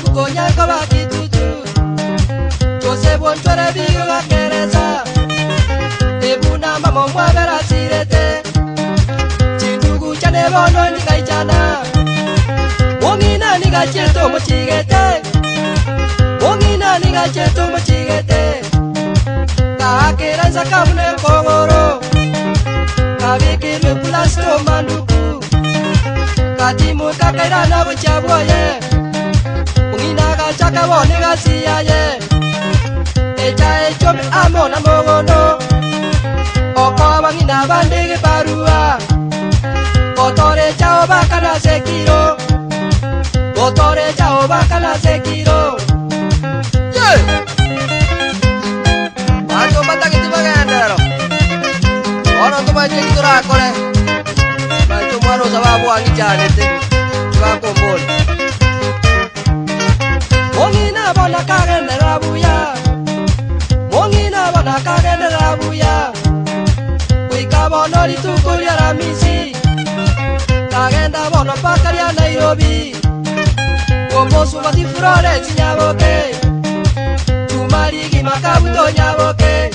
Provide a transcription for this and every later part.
bukonya ko bakitutu Jose bonchore biyo bakereza Ebuna mama mwabera sirete Chindugu chane bono nikaichana Wongina nigacheto mochigete Wongina nigacheto mochigete Kakereza kamune kongoro Kabikirwe pulasto manduku Katimu kakairana buchabwoye Wongina gachaka bone gasiyaye Echa echome amona mogono Oko abangina bandege barua Kotore chao bakana sekiro Kotore chao bakana sekiro Manto mata kiti bagandaro Ono to maje kitura kole Manto maro sababu angichanete Chwa kombole Wongina bona kagenda rabuya Wongina bona kagenda rabuya Wika bono litukulia ramisi Kagenda bono pakaria Nairobi Womosu mati furore tinyaboke Tumarigi makabuto nyaboke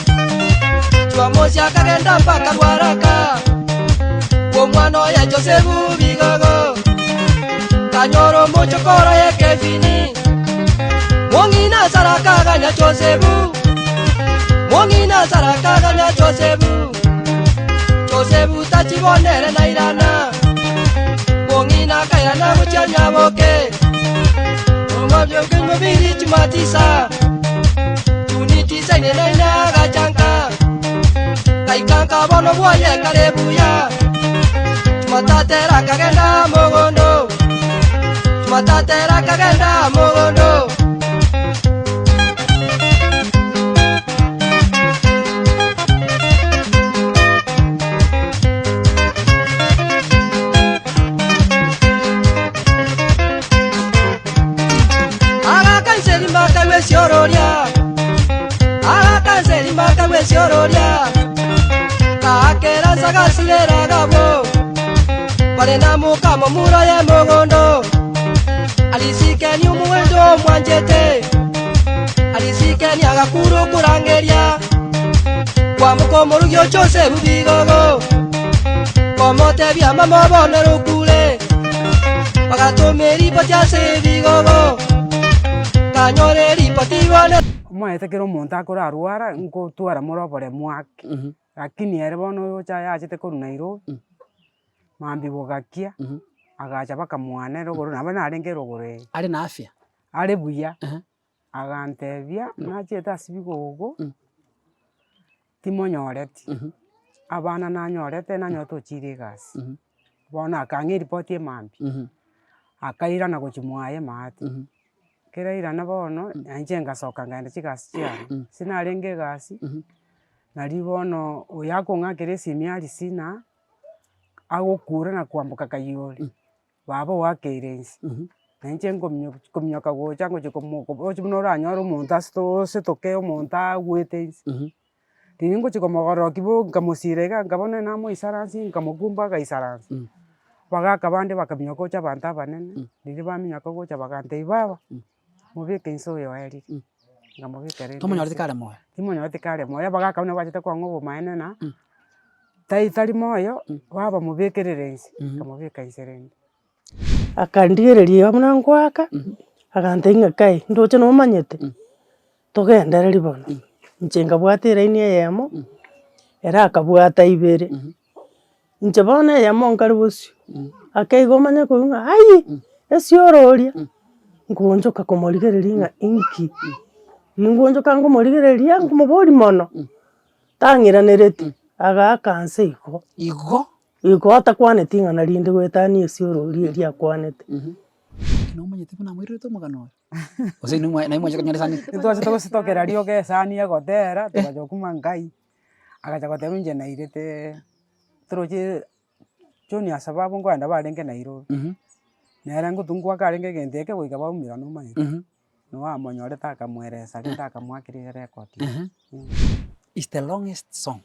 Tuamosi akagenda mpaka Ruaraka Womwano ya Josefu Bigogo Kanyoro mochokoro ye Kevini Wongina saraka ganya Josefu Wongina saraka ganya Josefu Josefu tachibonere na irana Wongina kairana mucha nyaboke Umabyo kemubiri chumatisa Tunitisa inena gachanka Kaikanka bono bwaye karebuya Chumatatera kagenda mogondo Chumatatera kagenda mogondo Siororia Akanseri makawe siororia Kakera sagasilera gabo Parena muka momura ya mogondo Alisikeni umuwendo mwanjete Alisikeni agakuru kurangeria Kwa mukomoru yo chose bubigogo Komote bia mama bonero kule Pagatomeri potiase bigogo Mwaetekera omonto akorarwara nkotwara morobore mwake lakini ere bono ocha yachete korwa Nairobi mambi bogakia agacha bakamwana rogoro nabo narenge rogoro ari na afya ari buya agantebia nachete asibigogo timonyoreti abana nanyorete nanyotochire gasi bono akang'e ripoti emambi akairana gochimwaye mati kerairana bono nanje ngasoka ngenda chigasi chiane sinarenge gasi nari bono oyakong'akera esimi ari sina agokura na kwamboka Kayole baba wakeire nsi nanje ngominyoka gocha ngoche ochi buna oranyora omonto asetoke omonto agwete nsi tini ngochi komogoroki bo nkamosira iga nkabona namoisaransi nkamokumba agaisaransi bagaka bande bakaminyoka gocha abanto abanene riria baminyoka gocha bagantebia baba mubeke nse oyo erire ngamubeka rende tomonyorete kare moyo timonyorete kare moyo bagaka buna gwachete kwang'a obomaene na tari moyo baba mubekerere nse nkamubeka nse rende akandigereria buna ngwaka agantebia ng'akai ndoche nomanyete togendereri bono inche nkabwata eraini eyemo era akabwata ibere inche bono eyemo nkari bosio akaiga omanye koigwa ng'a ai esiororia ngonjoka komorigereria ng'a inki ngonjoka ngomorigereria nkomoboria mono tang'iranereti agaka nse igo atakwaneti ng'a narinde goetania esiororia eria akwanete nomanyete buna moirete omogano oyo ose naimwache konyoresanete ntwachete gositokera rioka esani egotera tugacha okuma Ngai agacha goteba inche nairete toroche junior sababu ngoenda barenge Nairobi nere ngotungwa karenge egento eke goika baumira nomanyete noamonyorete akamweresa gento akamwakera record is the longest song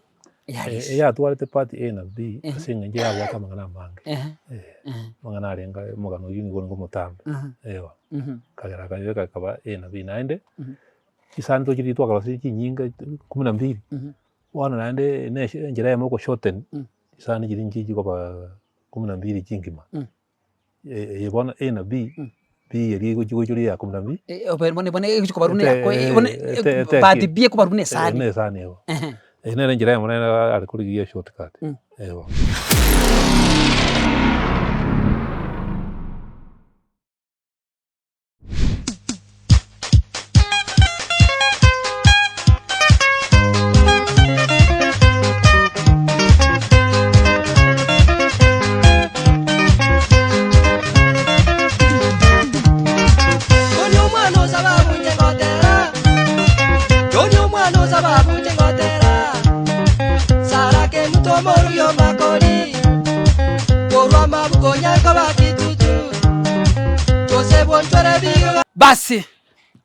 ya twarete party A na B asinga nje yabo akamangana mange mangana arenga mugano yuni ngo mutambe ewa kagera kayeka kaba A na B naende isani to kiri twakaba si nyinga 12 wana naende ne njira ya moko shorten isani kiri njiji kwa 12 kingima bona A na B B yari kujuri ya 12 bone ko barune party B ko barune sani ne sani ewa ene njira ya mwana alikuri shortcut ewa basi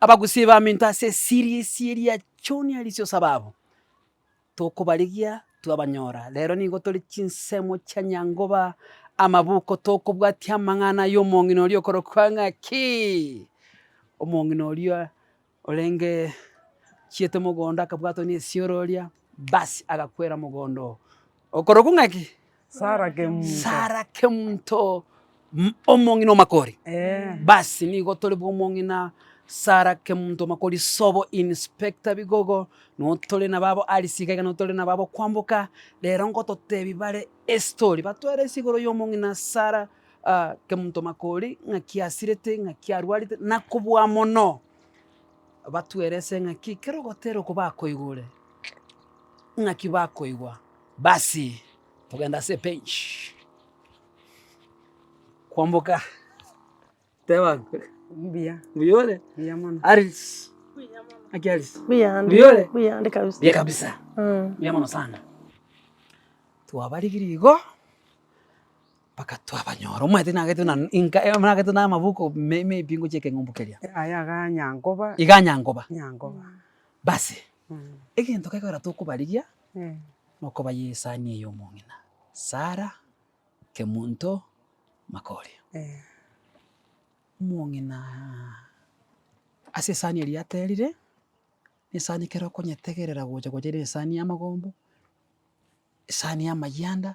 abagusi ba minta se siria choni alisio sababu tokubarigia twabanyora lero ningo tuli chinsemo cha nyangoba amabuko tokubwatia amang'ana y'omong'ina oria okorokwa ki omong'ina oria orenge chiete mogondo akabwatwa ni esiororia basi agakwera mogondo okorokwa ng'aki Sara Kemunto omong'ina omakori basi nigo tuli bomong'ina Sara Kemunto makori sobo inspector bigogo no tuli na babo alisigaga no tuli na babo kwambuka lero ngo totebi bare story batwere sigoro y'omong'ina Sara Kemunto makori ng'aki asirete ng'aki arwarite nakubwa mono batwerese ng'aki kerogotero kubakoigure ng'aki bakoigwa basi tugenda se page kwambuka tewa Mbia. Biyole? Mbia mono. Aris. Aki Aris. Biyole? Biyande kabisa. Biya kabisa. Biya mono sana. Tuwabarigirigo. Paka twabanyora. Umwete nagetu na inka nagetu na mabuko me pingo cheke ngombukeria. Aya ga nyangoba. Iga nyangoba. Nyangoba. Basi. Egento kekora tukubarigia. Noko bayesani eyo mong'ina. Sara Kemunto makori. Mong'ina ase sani eria aterire esani keroko nyetegerera gocha gojere esani ya magombo esani ya mayanda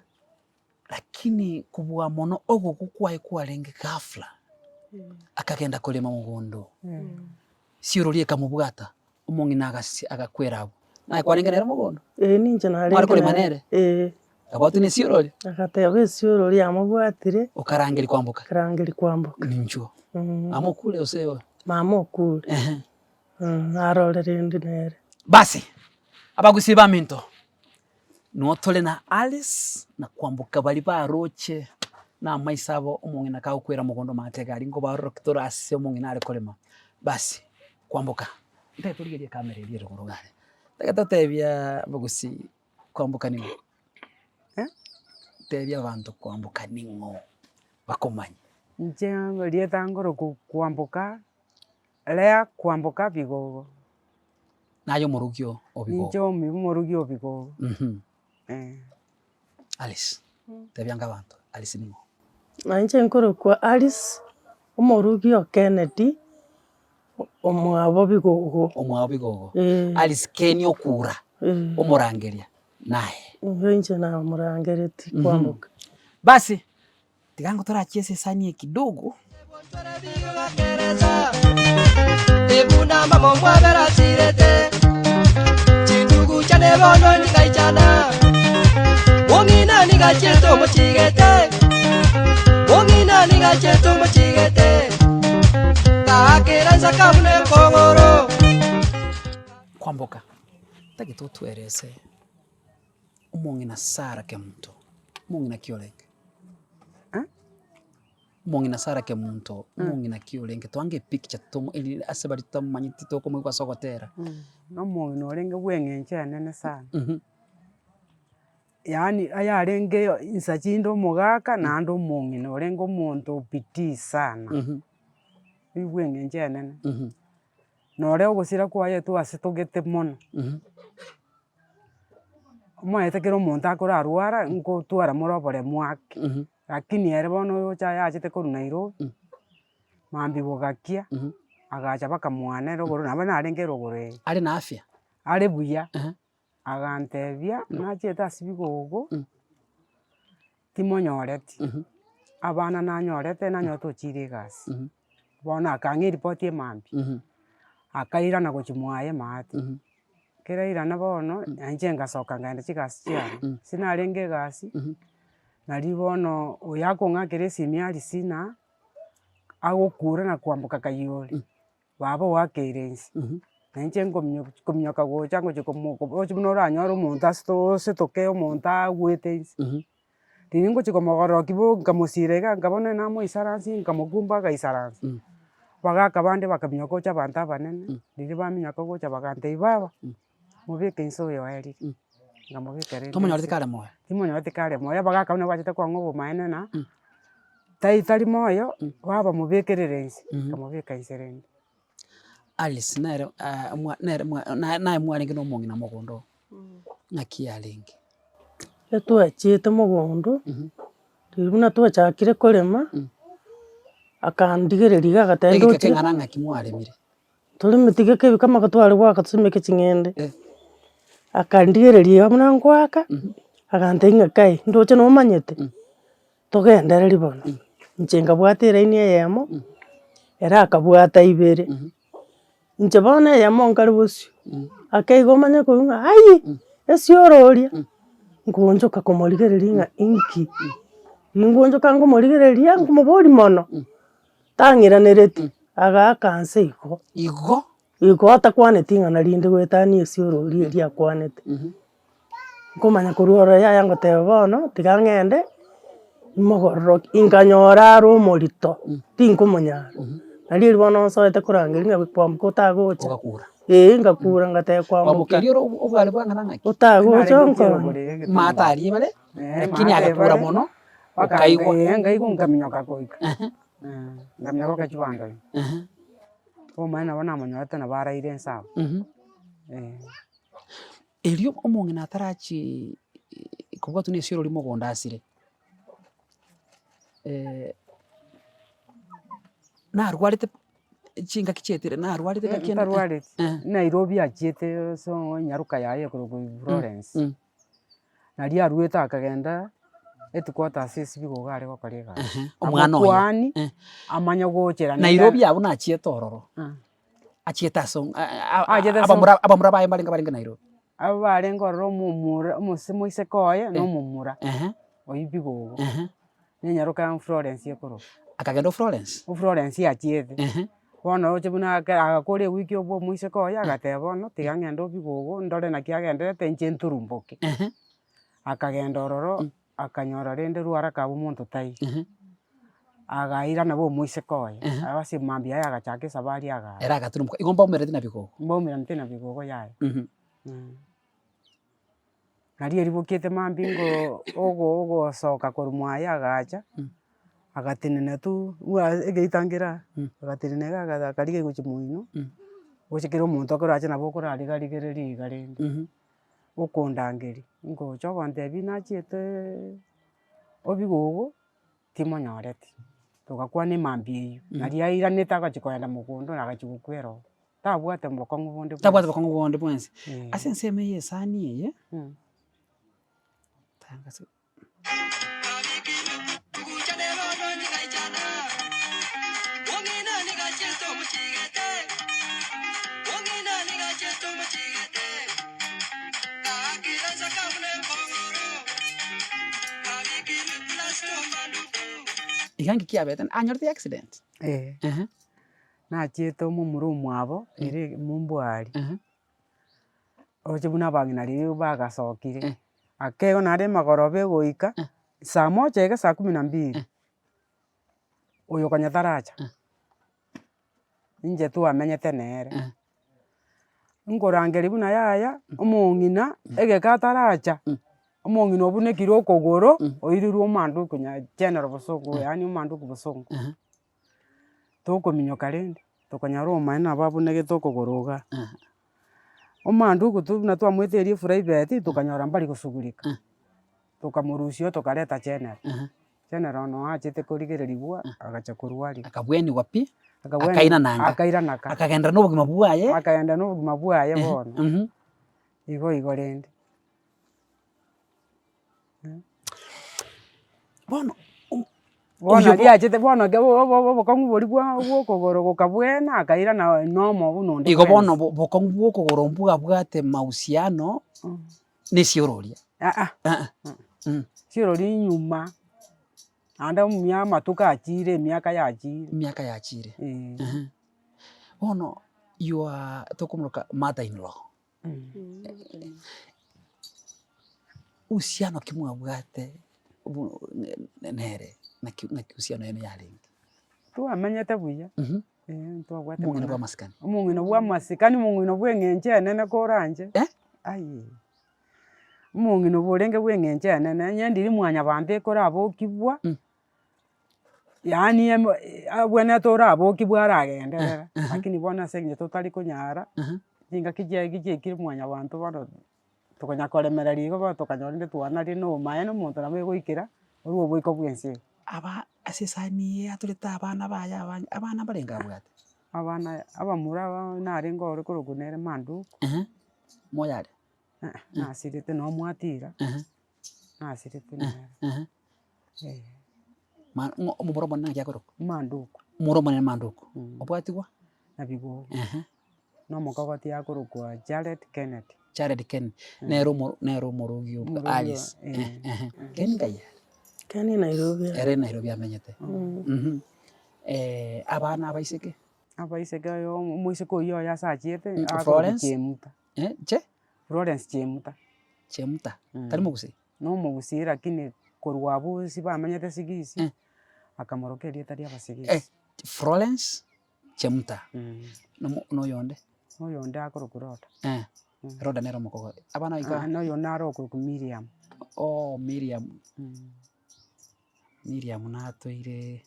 lakini kubwa mono ogo kukwae kwarenge ghafla akagenda kulema mugondo siurorie kamubwata omong'ina agakwera abo na kwarenge nero mugondo ninje narenge ari kulema nere abatu ni siurori akatega siurori amubwatire ukarangeri kwambuka ninjo amokule osewa mama okule arorere ndi nere basi abagusi ba minto no tole na Alice na kwambuka bali baroche na maisabo omong'ina ka ukwera mugondo mategari ngo baroktora ase omong'ina ari kolema basi kwambuka nteturigerie kamera iri rugurugare tagatotebia abagusi kwambuka ningo tebia abantu kwambuka ningo bakomanya nje rieta ngoro kwambuka lea kwambuka bigogo nayo murugio obigogo nje murugio obigogo Alice tebia ngabantu Alice ningo nanje nkoro kwa Alice omurugio Kennedy omwabo bigogo Alice Kenny okura omurangeria naye nje na murangereti kwambuka basi tigango torachiese sani kidogo ebuna mama mwabera sirete chindugu chane bono nigaichana wongina nigacheto mochigete wongina nigacheto mochigete kakeranza kabune kongoro kwamboka tagitutwerese umong'ina Sara Kemunto umong'ina kiolenge umong'ina Sara Kemunto umong'ina kiolenge twange picture tomu ili asebali tamanyiti toko mwe kwasogotera umong'ina olenge bweng'enche nene sana yani ayarenge insachindo mugaka nando umong'ina olenge omonto bidii sana bweng'enche nene nore ogusira kwaye twase tugete mono moete kero omonto akorarwara nkotwara morobore mwake lakini ere bono ocha yachete korwa Nairobi mambia bogakia agacha bakamwana rogoro nabo narenge rogoro eye Ari na afya. are buya agantebia nachete ase bigogo timonyoreti abana nanyorete nanyorete ochire egasi bono akang'a eripoti emambia akairana gochia mwaye maate kerairana bono inche ngasoka ngenda chigasi chiane sinarenge egasi nari bono oyo akong'akera esimi aria sina agokura na kwamboka Kayole baba oakeire inse na inche nkominyoka gocha ngochia ochi buna oranyore omonto asetoke omonto agwete inse riria ngochia komogororoki nkamosira iga nkabona namoisaransi nkamokumba agaisaransi bagaka bande bakaminyoka gocha abanto abanene riria baminyoka gocha bagantebia baba mobeke inse oyo erire nkamobeka rende Tomonyorete kare moyo. timonyorete kare moyo bagaka buna bachete kwang'a obomaene na tari moyo baba mobekerere inse nkamobeka inse rende. Alice nere naye mwarenge na omong'ina mogondo ng'aki arenge. Twachete mogondo riria buna twachakire korema akandigereria agatenda Egeke oche keng'ana ng'aki mwaremire. torimeti geke ebikama gatware gwaka tuseme ching'ende akandigereria buna ngwaka agantebia ng'a kai ndoche nomanyete togendereri bono inche nkabwata eraini eyemo ere akabwata ibere inche bono eyemo nkare bosio akaiga omanye koigwa ng'a ai esioro oria nkoonchoka komorigereria ng'a inki nkoonchoka nkomorigereria nkomoboria mono tang'iranereti agaaka nse igo igo atakwaneti ng'ana rinde goetania esioro oria eria akwanete nkomanya korwa oro yaya ngoteba bono tiga ng'ende mogororoki nkanyora are omorito tinkomonyara nari bono nsoete korangeria ng'a kwamboka otagocha Ogakura. ngakura ngateba kwamboka Wamukeri obware bwang'ana ng'aki. otagocha nkoro Matarie bare lakini agakura mono okaigwa. ngaigwa nkaminyoka goika ngaminyoka goka chibando omaene nabo namonyorete nabo araire ense abo. Erio omong'ina atarachi kobwatwa na esioro oria mogondo asire narwarete chingaki chietire narwarete ng'aki ende. ntarwarete Nairobi achiete so nyaruka yaye korwa Florence nari arwete akagenda headquarters ase bigogo are gokora egasi Omwana oyo. amokwani amanya gochera Nairobi abo nachiete ororo achiete ase Achiete ase- abamura baye barenge Nairobi. abo barenge ororo omomura moiseke oye na omomura oyi bigogo nenyaruka ya Florence ekoroka Akagenda Florence. Florence achiete bono oche buna agakora ewiki obwo moiseke oye agateba bono tiga ng'ende bigogo ndore naki agenderete inche nturumboke akagenda ororo akanyora rende rwaraka abo omonto tairi agairana bo moiseke oye ase mambia yaye agachaka esabari agacha Era agaturumbuka igo mbaumerete na bigogo. mbaumerante na bigogo yaye nari eribokiete mambi ngo ogosoka korwa mwaye agacha agatenena tu egeitangira agatenena iga akariga gochia moino gocha kera omonto okorache nabo okorarigarigereria iga rende okondangeri ngocha ogantebia nachiete obigogo timonyoreti togakwana emambia eywo nari airanete agachia koenda mogondo agachia gokwera oo tabwate bokong'u bonde Tabwate bokong'u bonde bwensi. Ase ensemo eye esani eye tangase igangi kiabete anyorete accident. nachiete omomura omwabo ere mombwari oche buna abang'ina riria bagasokire akeiga naende magoroba egoika saa moja iga saa 12 oyo konya taracha inche twamenyete nere nkorangeria buna yaya omong'ina egeka ataracha omong'ina obunekire okogoro oirirwe omanduku general bosogo yaani omanduku bosongo tokominyoka rende tokonyora omaene nabo abunegete okogoro iga Omanduku tu na twamwitirie private tukanyora mbari gusugurika tukamurucio tukareta general general no achite kurigiriria agacha kurwari akabweni wapi Akabweni- akairananga akairanaka akagendera n'obogima bwaye akaenda n'obugima bwaye bono igo rende bono bono riachete bono obokong'u bori bwa okogoro gokabwena akairana nomo buno igo bono bokong'u bwokogoro mbwabwate mahusiano nesiororia ciorori nyuma anda matuka achire miaka yachire miaka yachire bono you are tokomuroka mother in law uhusiano kimwabwate nere na kihusiano yenu yaringi twamenyete buya twabwate mung'ina bwa masikani omong'ina bwa masikani omong'ina bwa eng'enche enene koranje aye omong'ina borenge bwa eng'enche enene nyendiri mwanya banto ekorabokibwa yaani abwenete orabokibwa aragenderera lakini bono ase eng'encho totari konyara chingaki chiekire mwanya banto bono tokanya koremereria igo bono tokanyora rinde twanari na omaene omonto nabo egoikera oria oboiko bwa ense aba ase esani atorete abana baye abana barenga bwate abana abamura narenge ore koroku nere manduku moyare nasirete nomwatira nasirete nere omoboro monene giakoroka manduku omoro monene manduku obwatigwa na bigogo nomokogoti akorokwa Jared Kennedy Jared Kennedy nero omorogi Alice Ken Gaya Keni Nairobi. ere Nairobi amenyete abana abaiseke abaiseke omoiseke oyo asachiete Florence? Chemuta Florence Chemuta Chemuta tari moguse nomogusii lakini korwa bosi bamenyete sigisi akamorokeria etari abasigisi Florence Chemuta noyonde oyonde akoroku Roda Roda nero omokogori abana baika noyo naro okoroku Miriam Miriam natoire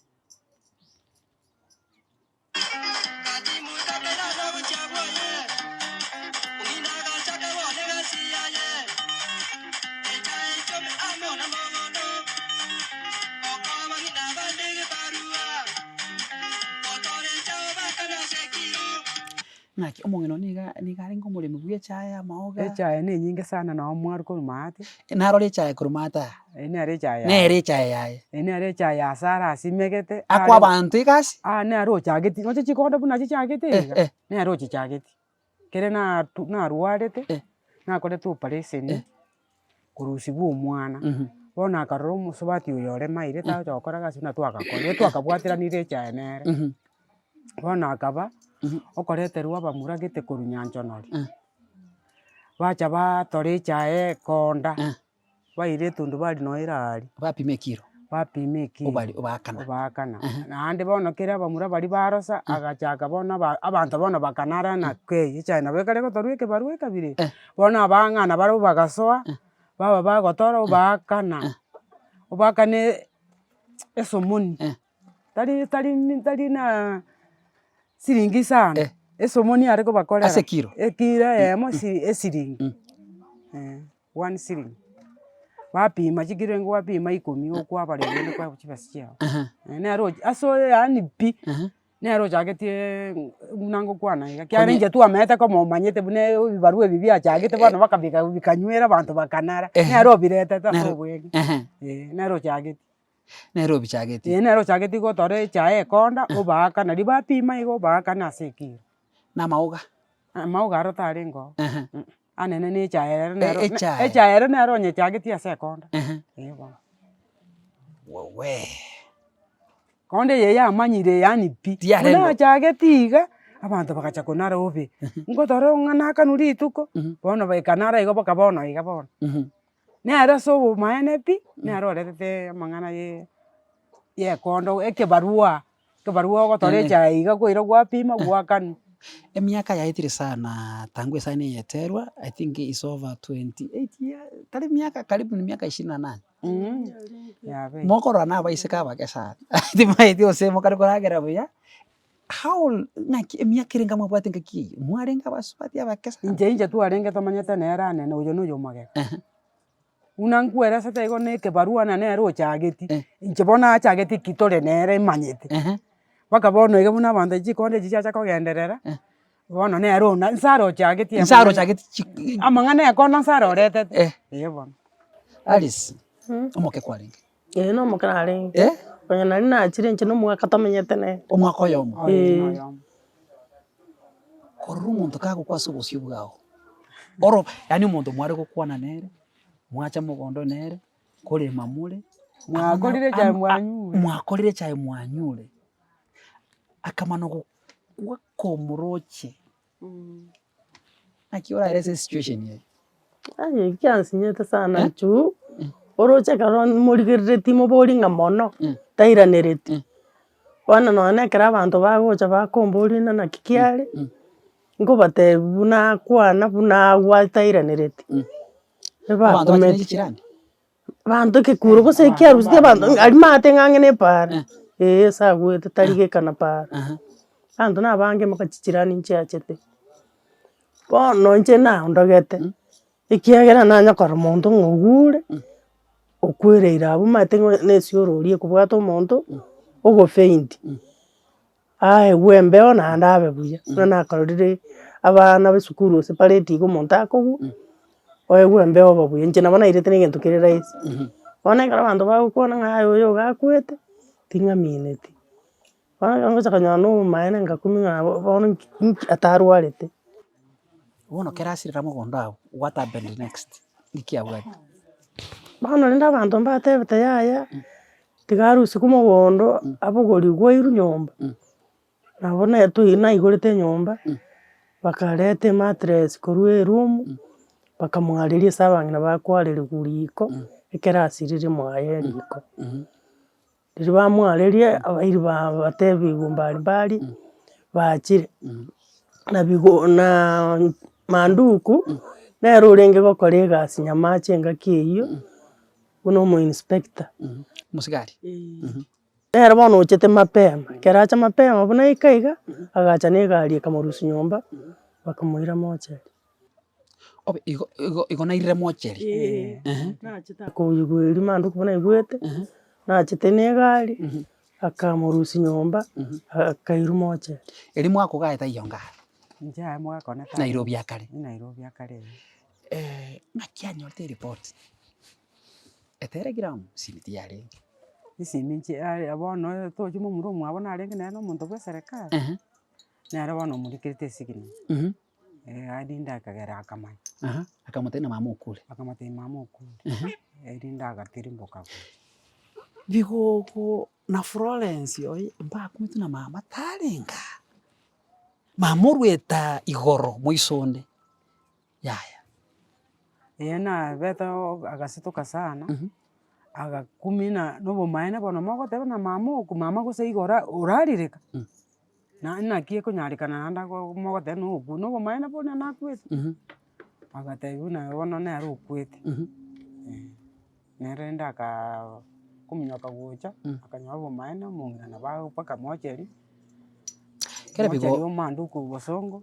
naki omong'ina nigarenga omoremi bwa echae amaoga echae ni nyinge sana nao mwaru korumate narora echae korumata nere echae nere echae yaye nere echae ya Sara asimegete akwa abanto egasi nere ochageti noche chikonde buna chichagete iga nere ochichageti kere narwarete nakorete operation korusibwa omwana bono akarora omosubati oyo oremaire tagokora gasi buna twagakora twakabwatiranire echae nere bono akaba okoreterwa abamura gete korwa Nyanchonori bacha batora echae konda baire etundu bari noirari bapima ekiro obakana naende bono kere abamura bari barosa agachaka bono abanto bono bakanarana echae nabo ekare gotorwa ekebarua ekabire bono abang'ana barabwo bagasoa baba bagotora obakana esomoni tari na siringi sana esomoni are kobakorera ase kiro ekiro emo esiringi 1 shilling bapima chikiro ngo bapima 10 okwabarebe kwa chibasi chiao nero aso yani pi nero chagetie nango kwana iga kyarenje tu amete ko momanyete bune bibarua bibi achagete bana bakabika bikanywera abantu bakanara nero birete tasobwege nero chagete Nairobi chageti nero chageti gotore chae konda obakana ribapima igo bakana sekiro na mauga aro tarengo anene ni echae nero onye chageti ase konda wewe konde yeye amanyire yani pi na chageti iga abantu bagacha konara obe ngotore ng'ana kanuri ituko bono baikanara igo bakabono iga bono nero so maene pi nero retete mang'ana ye kondo ekebarua gotore echae iga koira gwapima gwakanu emiaka yaitire sana tangu esaini yeterwa I think is over 28 years tari miaka karibu ni miaka 28 yabe mokorwa na abaiseka abake sana timaiti ose mokari koragera buya how ngaki emyaka irenga mabwate ngaki mwarenga basubati abakesa inje twarenge tomanyete nera nene uyo nuyo mageka una nkwera sata igo neke barua na nero ochageti inje bona achageti kitore nere manyete baka bono ige buna bande jikonde jichacha kogenderera bono nero na nsaro ochageti amangane akona nsaro retete bono Alice omoke kwarenga no mukararenge onya nari nachire nche no mwaka tamenyete ne omwaka oyomo koruru omonto kagokwasa obosio bwao oro yani omonto mware gokwana nere mwacha mogondo nere korema mure mwakorire chae mwanyure mwakorire chae mwanyure akamano gwakomoroche akiora ese situation ye aye kiansinyete sana chu oroche karon murigerere timo boringa mono tairanireti wana none kera abantu bagocha bakomborina na kikiare ngo bate buna kwana buna watairanireti abantu bakirani bantu kikuru gose kiarusitie bantu ari mate ngangene para sagwete tarigekana para bantu nabange makachichirani nchiachete bono nche na ndogete ikiagera nanya kora muntu ngugure okwereira abu mate nesiororie kubwata omonto ogofeint wembe ona ndabe buya na akarorire abana besukuru separate igo monto akogu wembe obabuya nche nabona irete n'egento kere raisi bona kara abanto bagukwana ng'ayo oyo gakwete ting'amineti bona ngocha kanyona n'obumaene ngakumi ng'abo bono atarwarete bono kerasirira mogondo abo what happened next ikiabwati bono rende abanto mbatebete yaya tigarusi kumogondo abogori gwairu nyomba nabona naigorete nyomba bakarete mattress korwa eroom bakamwariria ase abang'ina bakwareriwa riko ekerasirire mwaye riko riria bamwariria abairi batebiwa mbari bachire na manduku nero orenge gokora egasi nyamache engaki eyio buna omoinspector musigari nero bono ochete mapema keracha mapema buna ikaiga agacha na egari ekamorusia nyomba bakamoira mochari obe igo nairire mocheri nachete akoigweri manduku buna igwete nachete na egari akamorusia nyomba akairu mochari eri mwako gaeta iyo ngari inje aye mwakona Nairobi akare Nairobi akare nakianyorete report eteregira simiti yare isiminche bono tochimo muru mwabona arenge nero omonto bwa serikali nero bono omurikirete esigini adinda akagera akamanya akamotena mama okure akamotena mama okure erinda agatirimboka bigogo na Florence oye mbakumitu na mama tarenga mama orweta igoro moisonde yaya na beta agasituka sana agakumina nobomaene bono mogoteba na mama oku mama gose igora orarireka nakie konyarikana nanda mogoteba noku nobomaene bono nakwete agatebi na bono nero okwete nero enda akakumina akagocha akanywa obomaene omong'ina nabo mpaka mocheri omanduku bosongo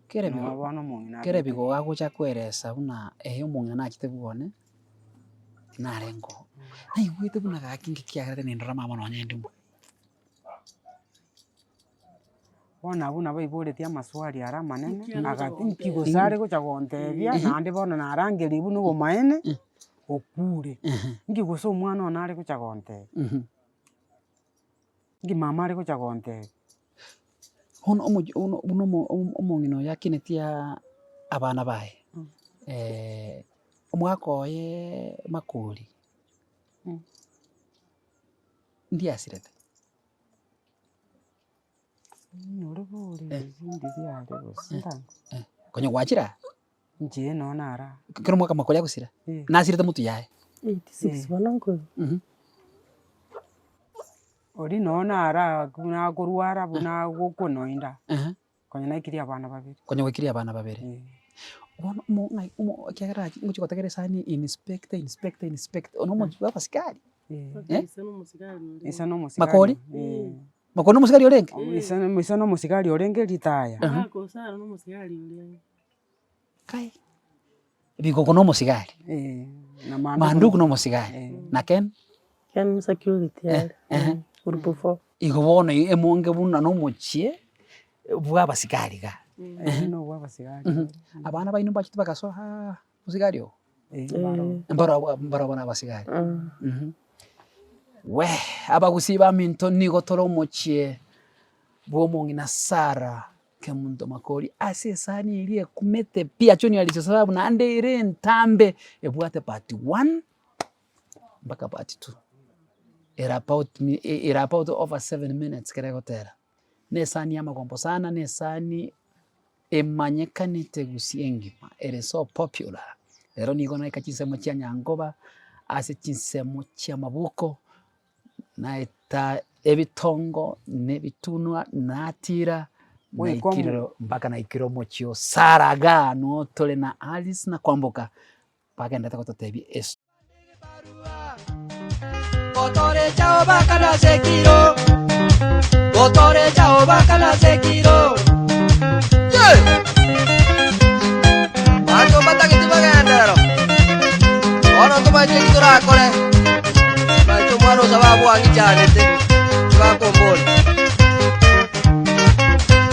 kere bigo gagocha kweresa buna omong'ina nachete bwone narengo naigwete buna gakingi kiagerete nindora mama nonyendimwe bona buna baiboretie amaswali ara manene agatimpigosare gocha gontebia nande bono narangeri buna obomaene okure ngigosa omwana ono are gocha gontebia ngi mama are gocha gontebia ono omong'ina oyo akinetia abana baye omwaka oye makori ndiasirete ore bore zindi byare bosita konye gwachira nje no nara kero mwaka makori agusira nasirete mutu yaye 86 banango ori no nara kuna kurwara buna gukunoinda konye naikiria abana babiri konye gwikiria abana babiri bono mo kiagera nguchi gotegere sani inspector ono mo basikari isa no musigari makori Makono musigari orenge. Mwiso no musigari orenge ritaya. Akosara no musigari uri. Kai. Bigoko no musigari. Na Manduku no musigari. Na Ken? Ken security ya. Grupo 4. Igo bono emonge buna no muchie bwa basigari ga. No bwa basigari. Abana baino bachitu bakasoha musigari o. Mbaro bana basigari. We abagusiba minto nigo toro muchie bwo mongina Sara ke muntu makori ase sani ilie kumete pia choni alicho sababu na ande ire ntambe ebwate part 1 mpaka part 2. Era about over 7 minutes keregotera. Nesani ya magombo sana, nesani emanyekanite gusiengima. It is so popular. Lero nigo na ikachisemo chia Nyangoba, ase chinsemo chia Mabuko, na eta ebitongo, nebitunwa, natira, na ikiro, mpaka na ikiro mochio, Saraga, no tole na Alice na Kwamboka, mpaka ndata kototebi esu. Otore chao baka na sekiro. Otore chao baka na sekiro. Yeah. Macho mata kiti bagandaro. Ono tuma chekitora kore. Macho mwano sababu angichanete. Chwa komboni.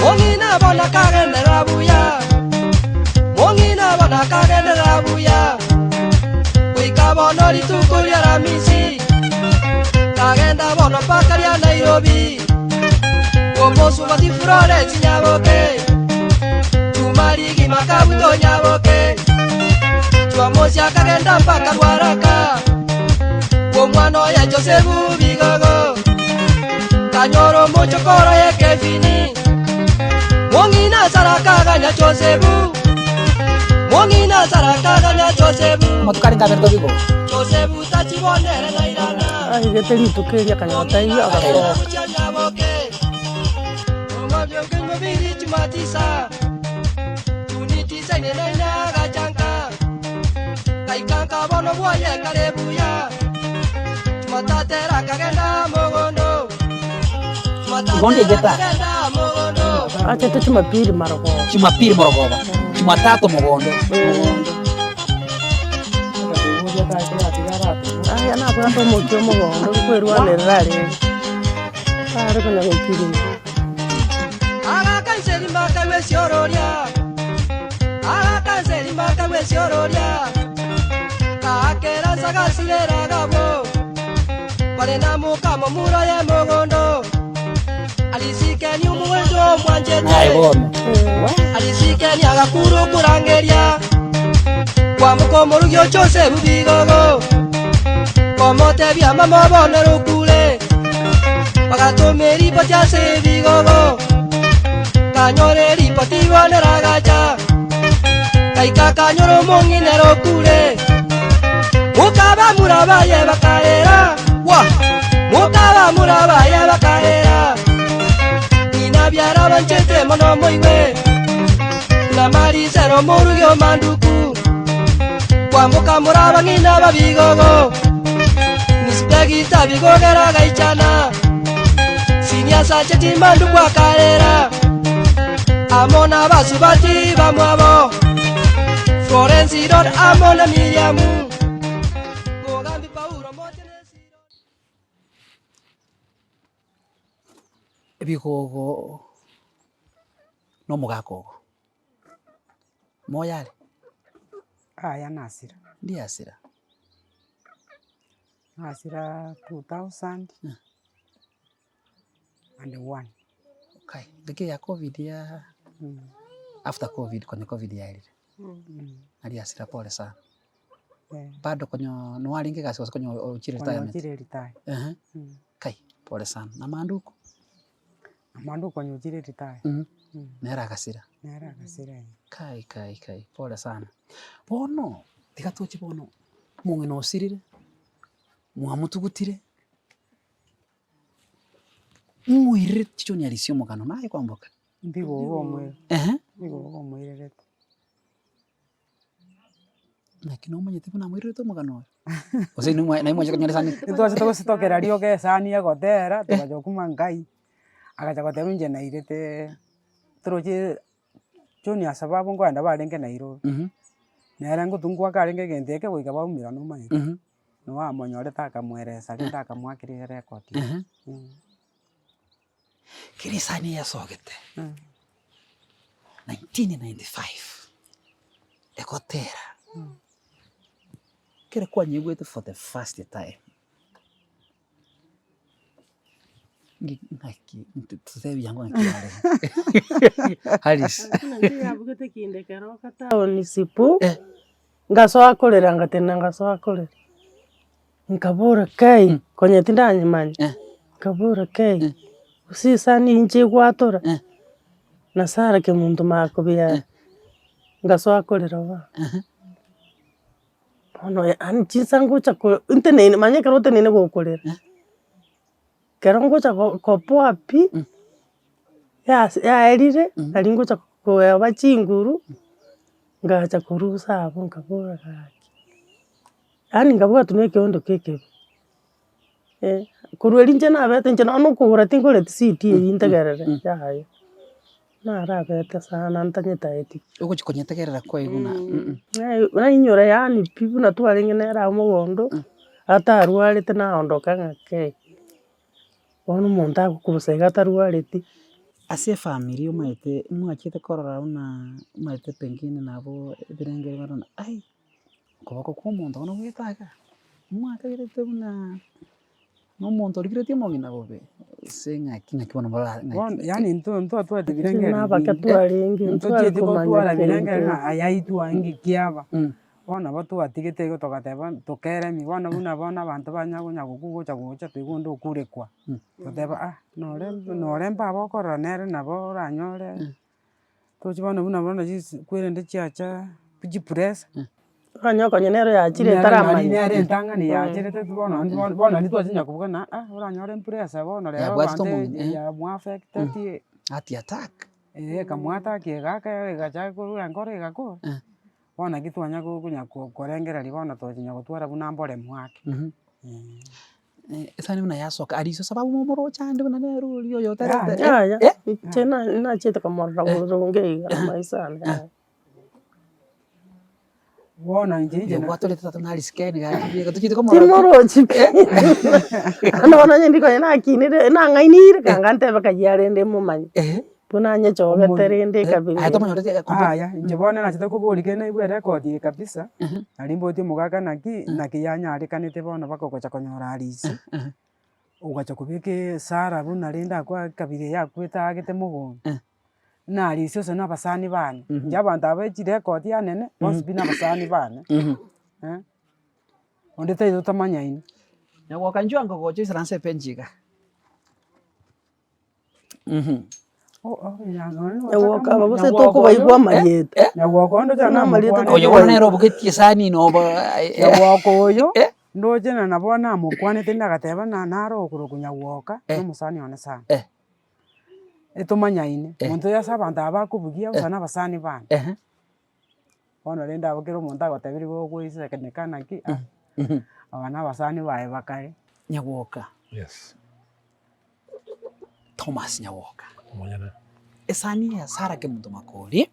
Mongina bona kagende rabuya. Mongina bona kagende rabuya. Wika bono litukulia ramisi. Kagenda bono pakaria Nairobi. Womosu mati furore chinyaboke. Chumarigi makabuto nyaboke. Chuamosia kagenda mpaka Ruaraka. Womwano ya Josefu Bigogo. Kanyoro mochokoro ya Kevini. Mongina sarakaganya Josefu. Mongina sarakaganya Josefu. Matukari ngaberto bigo. Josefu tachibonere na irana. Ai geteli tukeria kanyota iyo agaso. Bonde jeta. Acha tu Jumapili Morogo. Jumapili Morogoba. Jumatatu Mugondo. Aya na kwa ndo mokyo Mugondo kwerwa nerare. Ari kuna ngikiri. Ala kanseri maka wesiororia. Ala kanseri maka wesiororia. Kakera sagasilera gabo. Wale na mukamo mura ya Mugondo. Alisikeni umuwendo mwanjete. Alisikeni agakuru kurangeria. Kwa mukomorugyo chose bubigogo. Komote bya mama bonero kule. Pagatumira ripoti ase Bigogo. Kanyore ripoti bonera gacha. Kaika kanyoro monginero kule. Mukaba murabaye bakarera. Wa mukaba murabaye bakarera. Ina byara banchete mono moiwe. Na mari zero morugyo manduku. Kwa muka muraba ngina babigogo. Nispegi tabigogera gaichana. Sinia sacheti mandu kwa karera. Amona basubati bamwabo. Florence Road amona Miriamu. Gogambi pauro motenesi. Bigogo no mugakogo. Moyale. Aya nasira. Ndi asira. Nasira 2001. Okay. Deke ya COVID ya after COVID kwenye COVID ya ile. Ali asira pole sana. Bado kwenye noalinge kasi kwenye uchire retirement. Uchire retire. Kai pole sana. Na manduku. Manduku kwenye uchire retire. Nera kasira. Nera kasira. Kai pole sana. Bono tikatochi bono mungi no sirire. Muhamutugutire. Mwire chicho ni alisio mugano naye Kwamboka. Bigogo omwe. Bigogo omwirerete. Lakini umanyete buna mwirerete mugano. Ose ni mwa na imwe chakanyale sani. Nitwase tugocitokera rio ke sani egotera tugajoka Ngai. agacha goteba inche nairete toroche junior sababu ngoenda barenge Nairobi nere ngotungwa karenge egento eke goika baumera nomaete no amonyorete akamweresa gento akamwakiria record. Kera esani yasogete 1995 egotera kera kwanyigwete for the first time ngaki tutebi yangu ngakiyale Haris yabugete kinde keroka taoni sipu ngasoa korera ngatenda ngasoa korera nkabura kai konye tindanyimanya nkabura kai usisani inche gwatora na sara ke muntu makobia ngasoa korera ba ono ani chisangucha ko intene manye karote nene gokorera kerongocha kopoa pi ya erire alingocha koeba chinguru ngacha kurusa abo nkabura gaki ani ngabwa tuneke kiondo keke kurweri nje nabete nje no kugura tingore city integerere yayo narabete sana ntanyeta eti uko chikonyetegerera kwa iguna na inyora yani pipu na twarenge nera mugondo atarwarete na ondoka ngake ono muntu agukubusega atarwarete ase family umaite mwachete korora una umaite pengine nabo birenge barona ai kobako kwa muntu ono gwitaga mwaka irete una no muntu origirete mongina bobe senga kinga kibona mara yani nto atwate birenge na bakatwarenge nto twara birenge ayaitu angi kiaba bona batwatigete gotogateba tokeremi bona abantu banyagunya gukugocha gocha tigundo kurekwa toteba noremba abokora nere nabo oranyore tochibona bona kwirende chiacha press kanyokonye nero yachire taramanya nere ntangani yachirete bona nitwachinya kubona oranyore press bona rero bante ya muaffected ati attack kamwata kiegaka gacha kurura ngore gako bona gitwanya gukunya korengera libona tochinya gutwara buna mbore mwake esani una yasoka ariso sababu momoro chande buna nero liyo yote ya tena na cheta kamora ngei maisana bona nje watu leta tuna riskeni gari gatuchite ko timoro chipe ana nyindi ko na kinire na ngainire kangante bakayarende mumanyi punanye chogeterende kabiri nje bona nachite kuburike na ibwe record kabisa alimboti mugaka naki yanya alikanite bona bakogocha konyora arisi ugacha kubike sara buna linda kwa kabiri yakwita agite mugondo na arisi ose na basani bane nje abantu abechi record yanene bonsi bina basani bane onde tayo tamanya ini nyago kanjwa ngogocho isranse penjiga ewoka babose toko baigwa mayete nyawokondo chana mayete oyo bona nero buketie sani no nyawokoyo ndojena nabona mukwanete ndagateba naro okurukunya woka nomusani one sana etumanyaine muntu yasa abantu abakubugia usana basani bana bona renda abukira omuntu agotebiri gogwise kenekana ki abana basani bae bakare nyawoka Yes. Thomas Nyawoka Monyana. esani ya sara ke muntu makori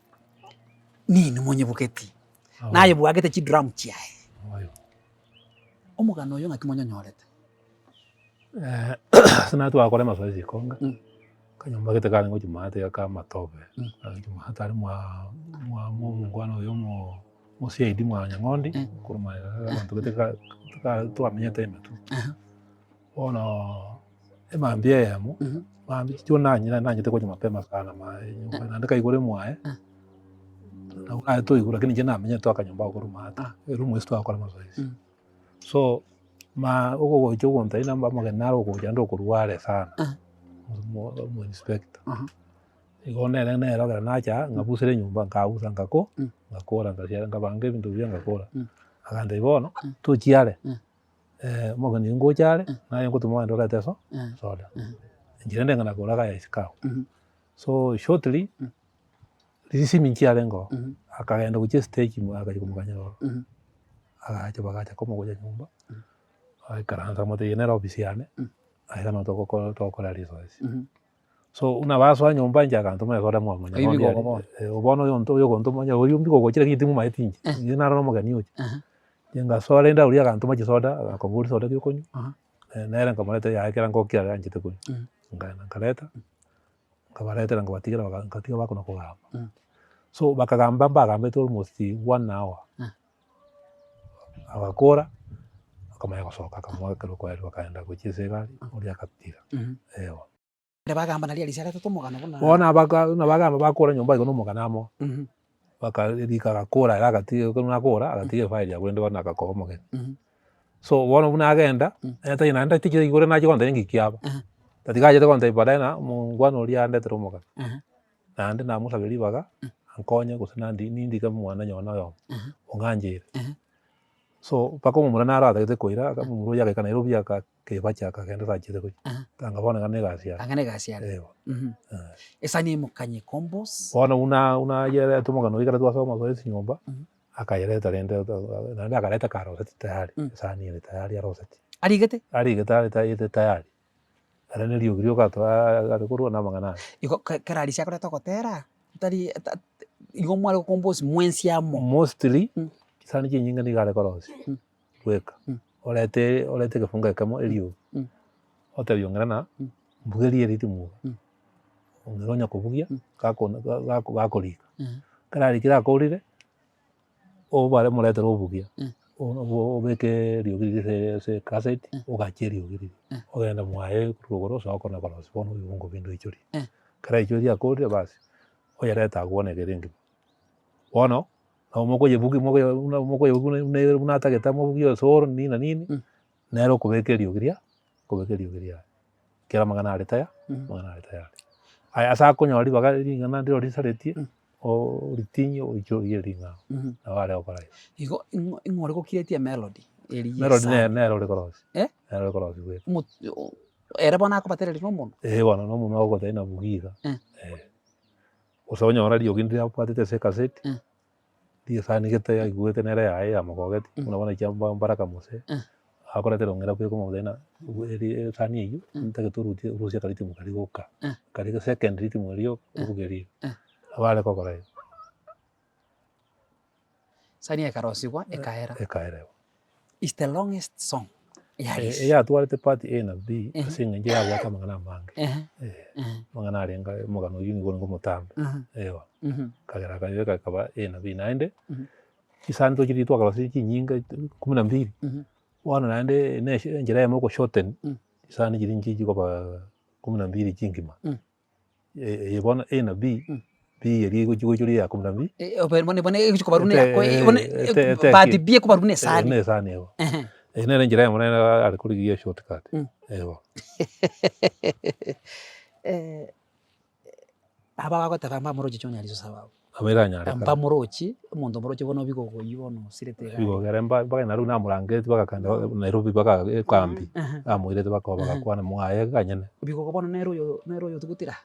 nini monye buketi naye bwagete chi drum chiae Ayo. omugano yo ngakimonya nyorete Sana tu akore mazoezi konga. Kanyumba kete kali ngoji mate ya kama tobe. Jumata ali mwa mungwano yo mo CID mwa Nyangondi kuruma abantu kete ka tu amenya time tu. Ono emambia yamu mambi chona nanye te kwa mapema sana naandika igore mwae na una to igora kini jena amenya to akanyumba kuruma ata rumu esto akora mazoezi. So ma uko gocho gonta ina mama genaro ko jando kurware sana mo inspector igone ne era nacha ngabusire nyumba ngabusa ngako ngakora ngashira ngabange bintu bya ngakora aganda ibono to chiare mo gani ngo chiare na yango tumo ndo teso soda njirende ngana kora ka iskao so shortly risi minchiare ngo akagenda ku stage mu akaje kumukanyoro agacha bagacha komo goja nyumba ai karanza mote yenera ofisiane ai kana to ko la riso esi So una baswa nyumba nja kantu me soda mwa manya. Ibi gogo bono. Obono yo kontu manya oyo mbigo go kira kitimu maitinji. Ina ro mo gani uchi. Jenga soda nda ulia kantu machi soda akonguri soda kyo konyu. Nera nkamaleta ya kira ngokira anjite kunyu. Ngana kaleta. Ngabaletera ngabatigira bakatiga bakona kugamba. So bakagamba bagambe to almost 1 hour. Agakora akamaya gucoka akamwakira kwari bakaenda guchise gari uria akatira. Ewa. Bagamba nali alisara tutomugana bona bagamba bakora nyumba iko nomugana amo. Bakarika agakora agatiga kuna kora agatiga file ya kwenda bana akakomoge. So bona buna agenda eta inanda tikire igore na chikonde ngikiaba. Tatigaje tekonde ibadana mungwano uria ndetero mugana. Nande namusabiri baga ankonye gusina ndika mwana nyona yo unganjire. So pako mumura nara atagete koira akamumuro yake kana Nairobi akakebacha akagenda sachite ko angabona kane gasia angane gasia esa ni mukanye combos bona una yere tumugano ikara twasoma zoezi nyumba akayereta rende nanda akaleta karoseti tayari sani ile tayari ya roseti arigete tayari arane liogrio gato arikurwa na mangana iko karali cia kureta gotera tari igo mwale combos mwensiamo mostly sani nyinga ni gare korosi weka olete kefunga kamo elio hotel yongera na mbugeri eriti mu ongeronya kubugia gakolika karari kira korire o bare mulete robugia obeke liogiri se cassette ogacheri liogiri ogenda mwae rugoro soko na korosi bono yungo bindo ichuri kara ichuri akorire basi oyareta agone geringi bono moko yebuki una tageta mobugio soro nini nero kubeke liogiria kera magana retaya aya asa konyori bagari ngana ndiro risaretie o ritinyo icho yeringa na wale okora igo ingore ko kiretia melody nero rekorosi nero rekorosi we era bona ko batereri no mono bona no mono ko tena bugiga usonyo ora liogindria patete se cassette dia sani gete ya iguete nere ya amagogeti unabona cyamba mbaraka muse akoretero ngera kwe komo dena eri sani iyo ntageturuti rusia kaliti mukari goka kari second riti murio ubugeri abale kokora sani ekarosigwa ekaera is the longest song ya tuarete part A na B singa nje ya waka mangana mange mangana arenga mugano yuni ngo mutambe ewa kagera kayeka kaba A na B naende isanto kiri twakalosi kinyinga 12 wana naende njira yamo ko shorten isani kiri njiji ko ba 12 kingima yebona A na B B yeri ko juri ya 12 bone ko barune ko bati B ko barune sani ewa nere njira yamo na alikurigia shortcut ewa aba bagotaba mbamuroji cyone alizo sababu ameranya mbamuroji umuntu muroji bono bigogo yibono sirete bigogo remba baga naru na murangeti bagakanda Nairobi baga kwambi amwirete bakaba kwana mwaye ganyene bigogo bono nero yo tugutira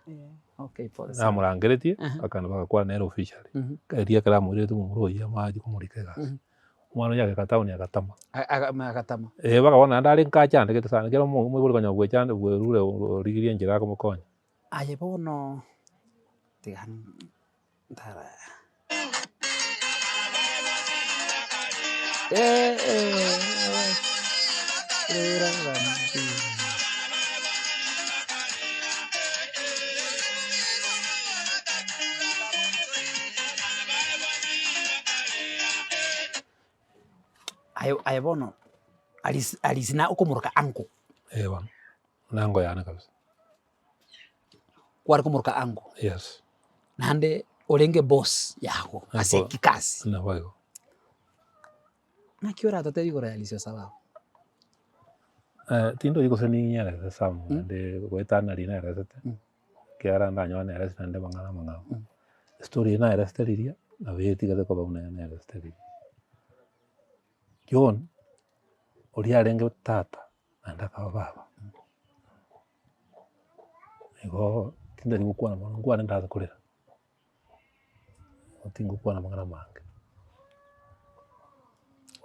okay pole na murangeti akanda bagakwana nero officially karia kala mwirete muroji amaji kumurike gas mwana yake katauni akatama bakabona ndari nkachande gete sana kero mwiburi kanya bwechande bwerure rigirie njira ko mukonya aye bono tigan tara ayo bono alisina ukumuruka anko ewa nango yana kabisa kwari kumuruka anko yes nande olenge boss yako ase kikasi na wayo na kiora tote bigora alisio sababu tindo yiko seni nyara samu nde goetana lina resete kiara ndanyo na resete nde mangana story na resete liria na veti gade ko bauna na resete liria John oria renge tata anda ka baba ego tinda ni gukwana mwana ngwana ndaza kurera otingo kwana mangana mange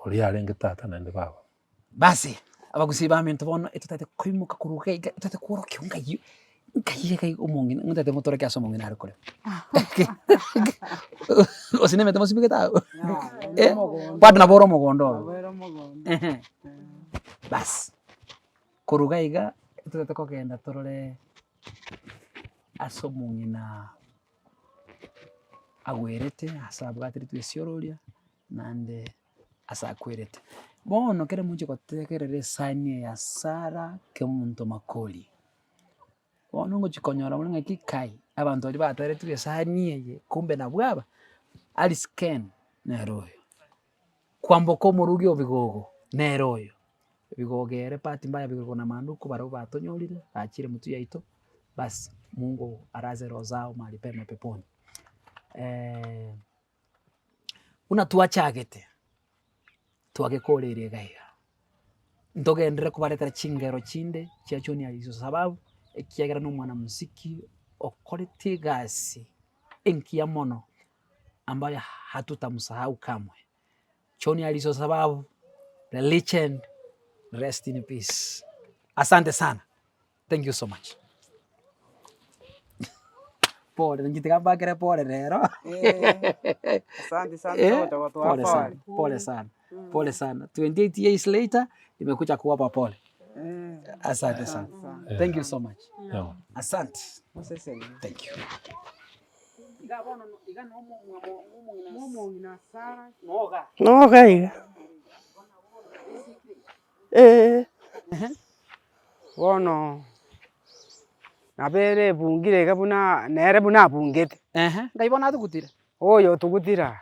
oria renge tata na ande baba basi abagusiba mintu bono etutate koimuka kuruka etutate kuro kiunga yu kai omongina ngutete motore kya somongina ari kore osineme temo sibike tao bado naboro mogondo bas koruga iga tutete kogenda torore asomongina agwerete asabwatire twesiororia nande asakwerete bono kere munche gotegerera esani ya Sara ke muntu makoli bono ngochikonyora muri ng'aki kai abantu bari bataretire esani eye kumbe nabwaba ali scan neroyo kwamboka omorugi obigogo neroyo bigogo ere pati mbaya bigogo na manduku baro batonyorire achire mutu yaito basi Mungu araze roho zao mahali pema peponi. Unatuachagete twagekoreire gaiga ntogendere kubaretera chingero chinde chiachoni alizo sababu ekiagera no mwana muziki okorete gasi enkia mono ambayo hatutamsahau kamwe. Choni alizo sababu the legend, rest in peace. Asante sana. Thank you so much. Pole, njitikambakire pole rero. Asante sana pole sana. Pole sana. Pole sana. 28 years later nimekuja kuwapa pole. Asante sana. Thank you so much. Asante. Thank you. Noga iga. Bono nabere bungire gabuna nere buna bungete. Ngaibona tugutire. Oyo tugutira.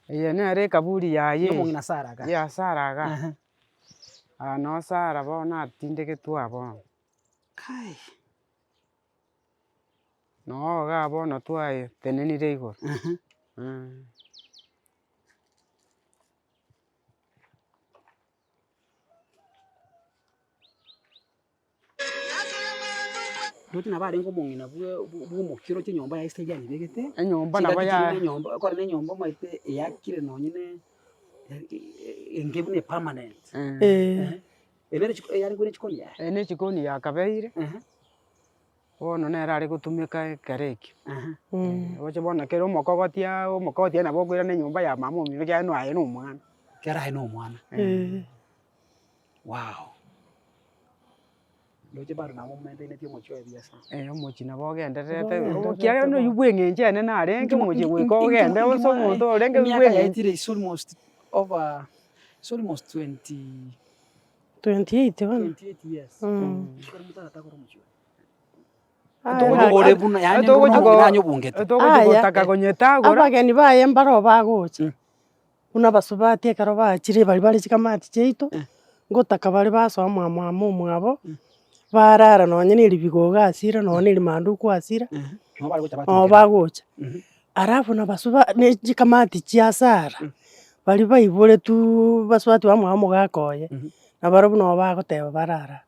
Iye nere kaburi yaye. Nomongina Sara ga. Ya Sara ga. No Sara bona tindeke tu abo. Kai. No ga bona tu aye teneni reigo. Muti nabari ngomongina bwo mukiro cy'inyomba ya stage yani begete. Enyomba nabaya Enyomba ko ne nyomba maite yakire nonyine engebune permanent. Ene yari gure chikoni ya. Ene chikoni ya kabeire. Bono nera ari gutumika kareki. Oche bona kero mokogotia nabo gwira ne nyomba ya mama omi bya no aye no mwana. Kera aye no mwana. Wow. Loje baro na momende ne timo chwe biasa. Omochi nabo genderete. Okiaga no yubwengenje ne na renge moje we ko gende oso muntu renge bwengenje. It's almost over. It's almost 28 bana. 28 years. Abageni baye mbaro bagocha una basubati ekaro bachire bari bari chikamati cheito ngotaka bari basoma mwamo mwabo barara nonye ni bigoga asira nonye ni manduku asira no bagocha arafu na basuba ne chikamati chia Sara bari baibore tu basubati wa mwamo gakoye na baro no bagoteba barara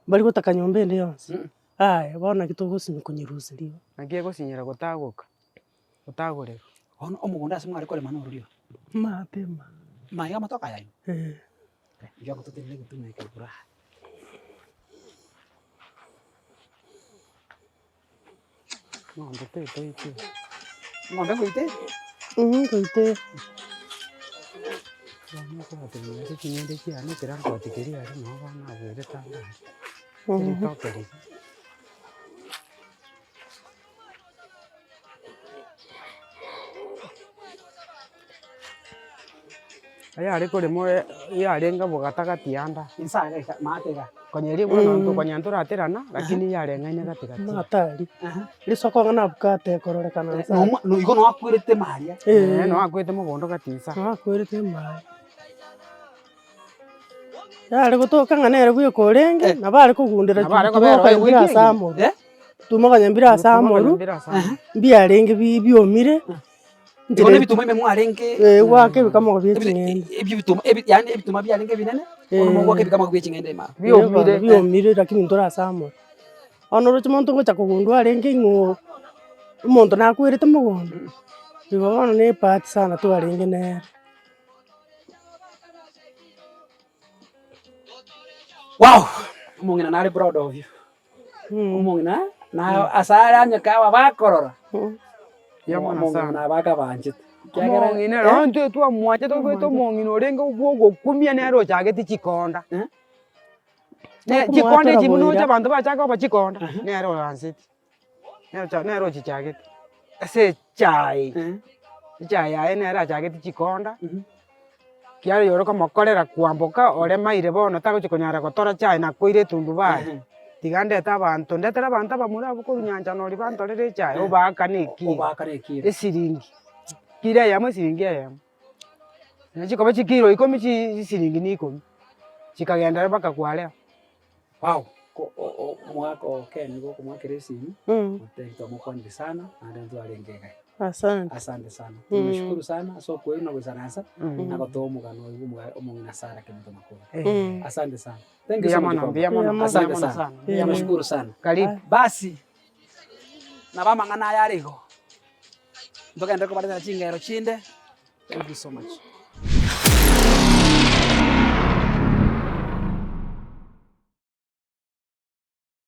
bari gotaka nyombe ndi yonse. Bona gitugusinya kunyiruzirio. Nagiye gusinyira gutaguka. Gutagurira. Ono omugunda asimwe ari kole manuru rio. Mapema. Maiga matoka yayo. Ndio kutotenele kutume kibura. Ng'ombe ite. Ng'ombe kuite? Kuite. Vamos a tener que tener que ir a tirar cotiquería, no van a ver esta. Aya ari kuri mo ya arenga bogatagati yanda. Insanga matega. Konyeri bono ndo kwanyantura aterana lakini ya arenga nya gatigati. Matari. Risoko ngana bukate korore kana nsa. No igo no akwirete maria. No akwete mugondo gatisa. No akwirete maria. Ya ari gutoka ngana ere bwe korenge na bari kugundira kubera samo. Tuma kanyambira samo. Mbi arenge biomire. Ndone bituma imwe mwarenge wake bikamo byekingende ebyo bituma yani ebituma byarenge binene ono wake bikamo byekingende ma biomire lakini ndora samo ono rocho muntu ngocha kugundwa arenge ngo umuntu nakwirite mugondo bibono ne part sana tu arenge ne. Wow, mungina nari proud of you. Omong'ina na asara nyakawa bakorora. Yamana sana. Na bakabanjite. Omong'ina ronto twamwacha togweta omong'ina orenge ogwogokumia nero chageti chikonda. Chikonda chimuno cha bantu bachaka oba chikonda. Nero ransiti. Nero chichageti. Ase chai. Chai yae nero chageti chikonda. Kiari yoro komokorera kwamboka ore maire bono tagochikonyara gotora chai nakoire tundu bae. Tigandeta abantu ndetera abantu abamura abukuru nyanja nori bantorere chai obaka neki. Esiringi. Kira yamo siringi yamo. Chikoba chikiro 10 siringi ni 10. Chikagenda baka kwalea. Wow. Mwako Ken go kumwakire simu. Thank you sana na ndio alengeka. Asante sana. Tumeshukuru sana so kweli na wizanasa na kutoa mugano omong'ina sana kimuntu makuru. Asante sana. Thank you so much. Asante sana. Tumeshukuru sana. Karibu. Basi na bamang'ana yarigo. Ndogenda kubarira chingero chinde. Thank you so much.